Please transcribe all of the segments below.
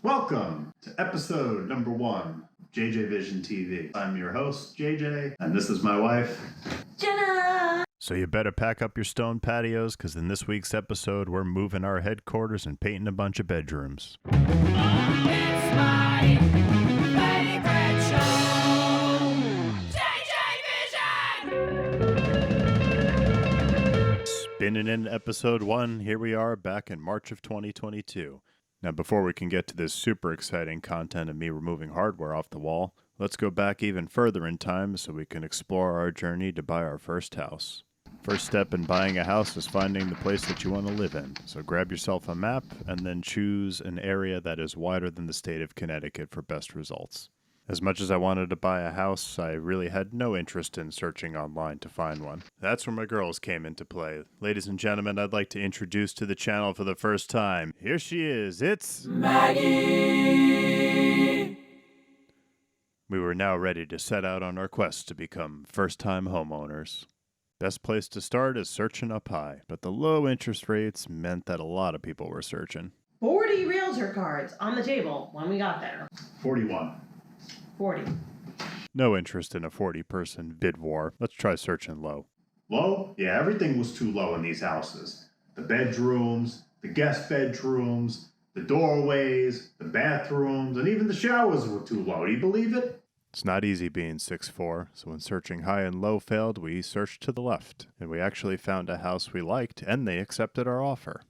Welcome to episode number 1 of JJ Vision TV. I'm your host, JJ, and this is my wife, Jenna! So you better pack up your stone patios, because in this week's episode, we're moving our headquarters and painting a bunch of bedrooms. It's my favorite show! JJ Vision! Spinning in episode 1, here we are back in March of 2022. Now, before we can get to this super exciting content of me removing hardware off the wall, let's go back even further in time so we can explore our journey to buy our first house. First step in buying a house is finding the place that you want to live in. So grab yourself a map and then choose an area that is wider than the state of Connecticut for best results. As much as I wanted to buy a house, I really had no interest in searching online to find one. That's where my girls came into play. Ladies and gentlemen, I'd like to introduce to the channel for the first time. Here she is, it's Maggie! We were now ready to set out on our quest to become first-time homeowners. Best place to start is searching up high, but the low interest rates meant that a lot of people were searching. 40 realtor cards on the table when we got there. 41. 40. No interest in a 40-person bid war. Let's try searching low. Low? Yeah, everything was too low in these houses. The bedrooms, the guest bedrooms, the doorways, the bathrooms, and even the showers were too low. Do you believe it? It's not easy being 6'4", so when searching high and low failed, we searched to the left, and we actually found a house we liked, and they accepted our offer.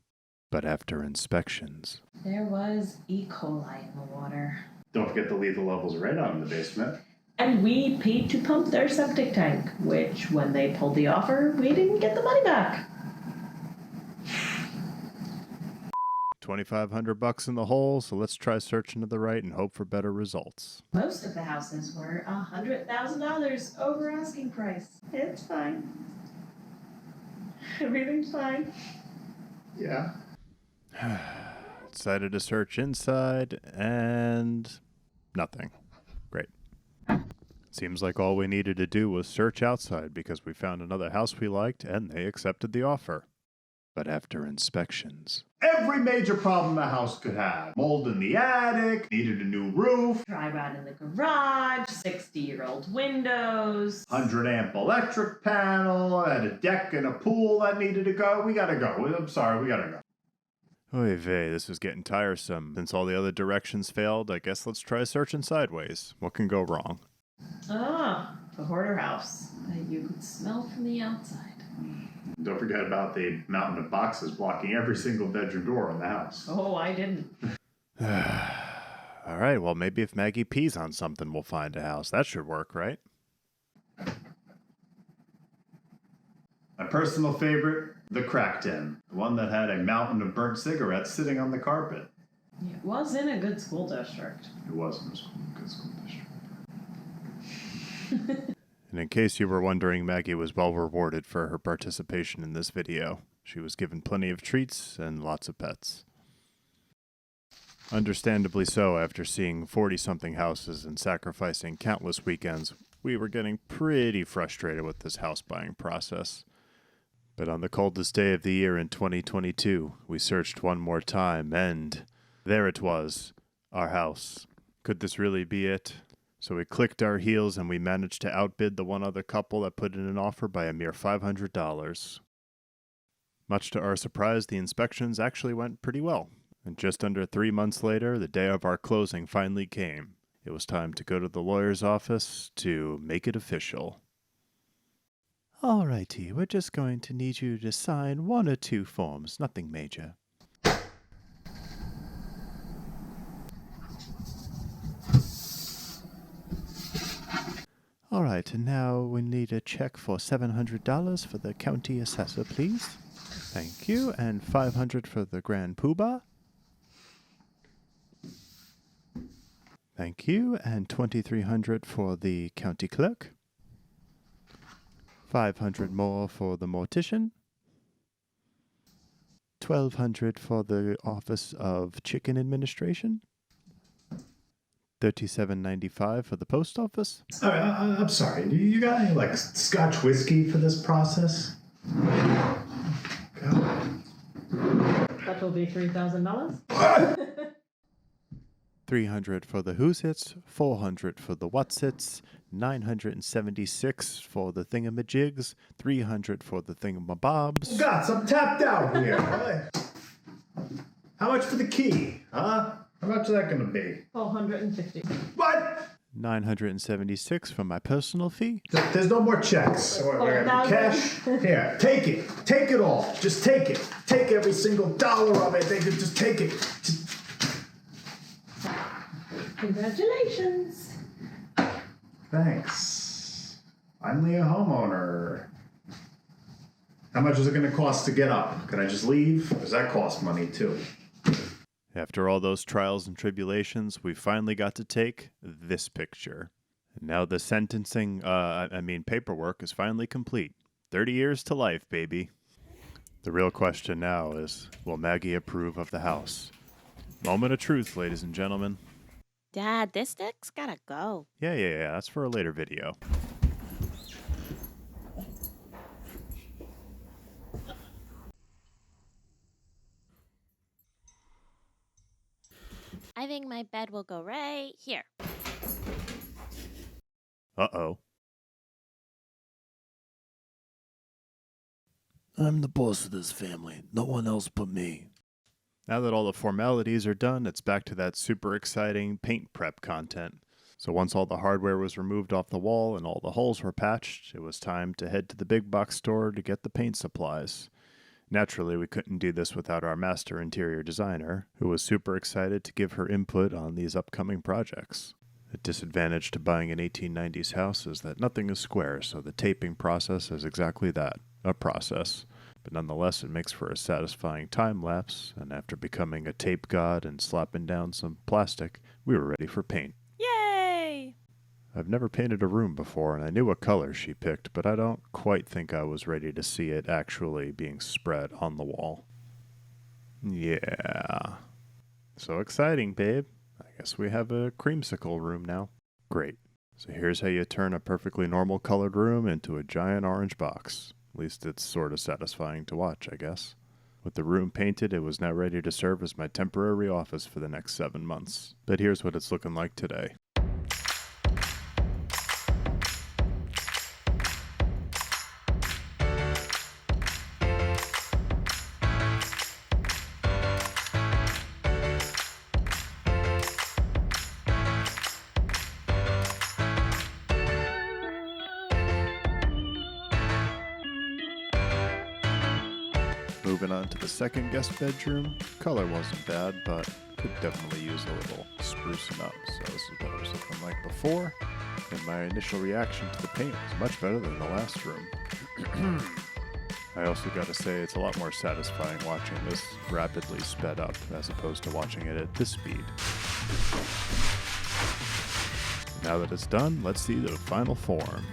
But after inspections... There was E. coli in the water. Don't forget to leave the levels red on in the basement. And we paid to pump their septic tank, which, when they pulled the offer, we didn't get the money back. $2,500 in the hole, so let's try searching to the right and hope for better results. Most of the houses were $100,000 over asking price. It's fine. Everything's fine. Yeah. Decided to search inside, and nothing. Great. Seems like all we needed to do was search outside because we found another house we liked, and they accepted the offer. But after inspections... Every major problem a house could have. Mold in the attic, needed a new roof, Dry rot in the garage, 60-year-old windows. 100-amp electric panel, had a deck and a pool that needed to go. We gotta go. I'm sorry, we gotta go. Oy vey, this was getting tiresome. Since all the other directions failed, I guess let's try searching sideways. What can go wrong? Ah, the hoarder house that you could smell from the outside. Don't forget about the mountain of boxes blocking every single bedroom door in the house. Oh, I didn't. All right, well, maybe if Maggie pees on something, we'll find a house. That should work, right? My personal favorite, the crack tin. The one that had a mountain of burnt cigarettes sitting on the carpet. It was in a good school district. It wasn't a good school district. And in case you were wondering, Maggie was well rewarded for her participation in this video. She was given plenty of treats and lots of pets. Understandably so, after seeing 40-something houses and sacrificing countless weekends, we were getting pretty frustrated with this house buying process. But on the coldest day of the year in 2022, we searched one more time, and there it was, our house. Could this really be it? So we clicked our heels and we managed to outbid the one other couple that put in an offer by a mere $500. Much to our surprise, the inspections actually went pretty well. And just under 3 months later, the day of our closing finally came. It was time to go to the lawyer's office to make it official. Alrighty, we're just going to need you to sign 1 or 2 forms, nothing major. All right, and now we need a check for $700 for the county assessor, please. Thank you, and $500 for the grand poobah. Thank you, and $2,300 for the county clerk. $500 more for the mortician. $1,200 for the Office of Chicken Administration. $37.95 for the post office. I'm sorry. Do you got any, like, Scotch whiskey for this process? God. That will be $3,000. 300 for the who's hits, 400 for the what's hits, 976 for the thingamajigs, 300 for the thingamabobs. Gots, I'm tapped out here. How much for the key, huh? How much is that gonna be? 450. What? 976 for my personal fee. There's no more checks. Or cash. Here, take it. Take it all. Just take it. Take every single dollar of it. They could just take it. Congratulations. Thanks. Finally a homeowner. How much is it going to cost to get up? Can I just leave? Does that cost money too? After all those trials and tribulations, we finally got to take this picture. And now the paperwork is finally complete. 30 years to life, baby. The real question now is, will Maggie approve of the house? Moment of truth, ladies and gentlemen. Dad, this stick's gotta go. Yeah, that's for a later video. I think my bed will go right here. Uh-oh. I'm the boss of this family. No one else but me. Now that all the formalities are done, it's back to that super exciting paint prep content. So once all the hardware was removed off the wall and all the holes were patched, it was time to head to the big box store to get the paint supplies. Naturally, we couldn't do this without our master interior designer, who was super excited to give her input on these upcoming projects. A disadvantage to buying an 1890s house is that nothing is square, so the taping process is exactly that, a process. But nonetheless, it makes for a satisfying time lapse, and after becoming a tape god and slapping down some plastic, we were ready for paint. Yay! I've never painted a room before, and I knew what color she picked, but I don't quite think I was ready to see it actually being spread on the wall. Yeah. So exciting, babe. I guess we have a creamsicle room now. Great. So here's how you turn a perfectly normal colored room into a giant orange box. At least it's sort of satisfying to watch, I guess. With the room painted, it was now ready to serve as my temporary office for the next 7 months. But here's what it's looking like today. Moving on to the second guest bedroom. Color wasn't bad, but could definitely use a little sprucing up. So this is what it was looking like before. And my initial reaction to the paint was much better than the last room. I also got to say it's a lot more satisfying watching this rapidly sped up as opposed to watching it at this speed. Now that it's done, let's see the final form.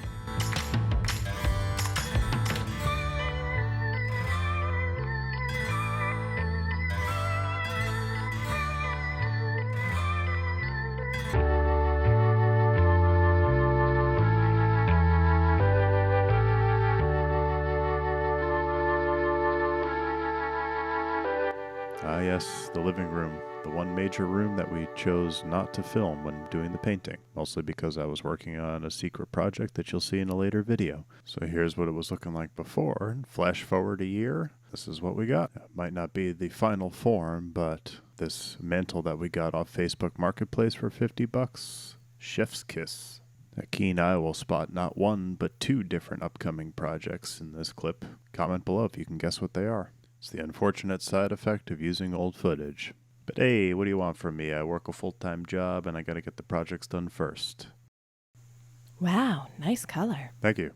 Ah yes, the living room, the one major room that we chose not to film when doing the painting, mostly because I was working on a secret project that you'll see in a later video. So here's what it was looking like before, and flash forward a year, this is what we got. It might not be the final form, but this mantle that we got off Facebook Marketplace for $50, chef's kiss. A keen eye will spot not one, but 2 different upcoming projects in this clip. Comment below if you can guess what they are. It's the unfortunate side effect of using old footage. But hey, what do you want from me? I work a full-time job and I gotta get the projects done first. Wow, nice color. Thank you.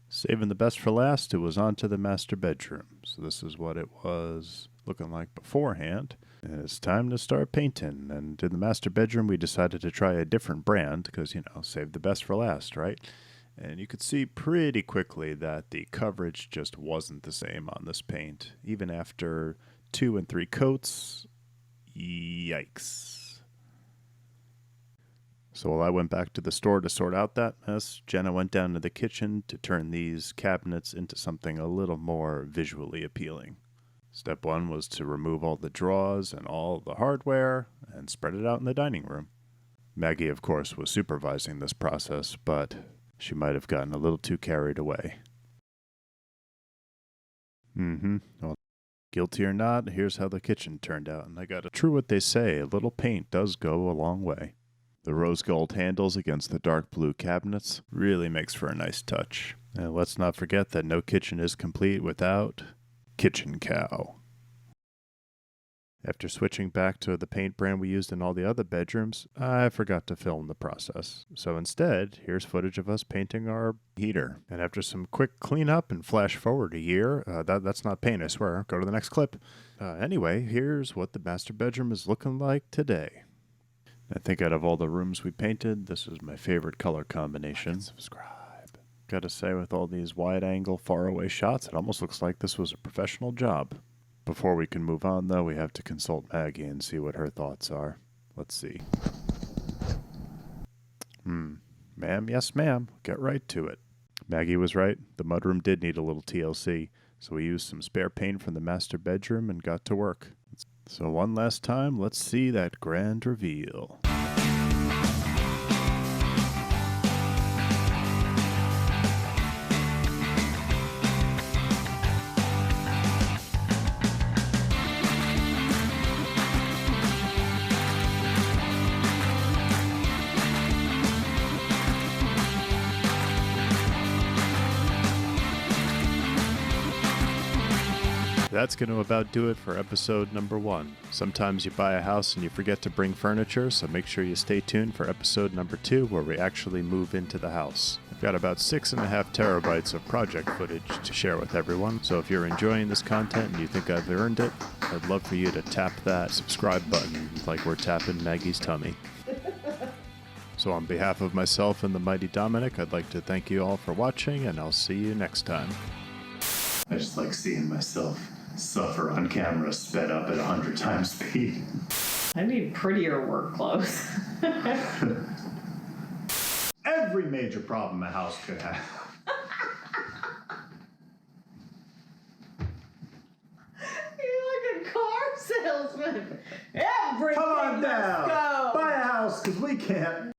Saving the best for last, it was on to the master bedroom. So this is what it was looking like beforehand. And it's time to start painting. And in the master bedroom, we decided to try a different brand because, save the best for last, right? And you could see pretty quickly that the coverage just wasn't the same on this paint. Even after 2 and 3 coats, yikes. So while I went back to the store to sort out that mess, Jenna went down to the kitchen to turn these cabinets into something a little more visually appealing. Step 1 was to remove all the drawers and all the hardware and spread it out in the dining room. Maggie, of course, was supervising this process, but she might have gotten a little too carried away. Well, guilty or not, here's how the kitchen turned out, and I got true what they say, a little paint does go a long way. The rose gold handles against the dark blue cabinets really makes for a nice touch. And let's not forget that no kitchen is complete without Kitchen Cow. After switching back to the paint brand we used in all the other bedrooms, I forgot to film the process. So instead, here's footage of us painting our heater. And after some quick cleanup and flash forward a year, that's not paint, I swear. Go to the next clip. Anyway, here's what the master bedroom is looking like today. I think out of all the rooms we painted, this is my favorite color combination. Like and subscribe. Gotta say, with all these wide-angle, far-away shots, it almost looks like this was a professional job. Before we can move on, though, we have to consult Maggie and see what her thoughts are. Let's see. Ma'am, yes ma'am, get right to it. Maggie was right. The mudroom did need a little TLC, so we used some spare paint from the master bedroom and got to work. So one last time, let's see that grand reveal. That's going to about do it for episode number 1. Sometimes you buy a house and you forget to bring furniture, so make sure you stay tuned for episode number 2 where we actually move into the house. I've got about 6.5 terabytes of project footage to share with everyone, so if you're enjoying this content and you think I've earned it, I'd love for you to tap that subscribe button like we're tapping Maggie's tummy. So on behalf of myself and the mighty Dominic, I'd like to thank you all for watching, and I'll see you next time. I just like seeing myself suffer on camera sped up at 100 times speed. I need prettier work clothes. Every major problem a house could have. You're like a car salesman. Everything Come on must down. go. Buy a house, because we can't.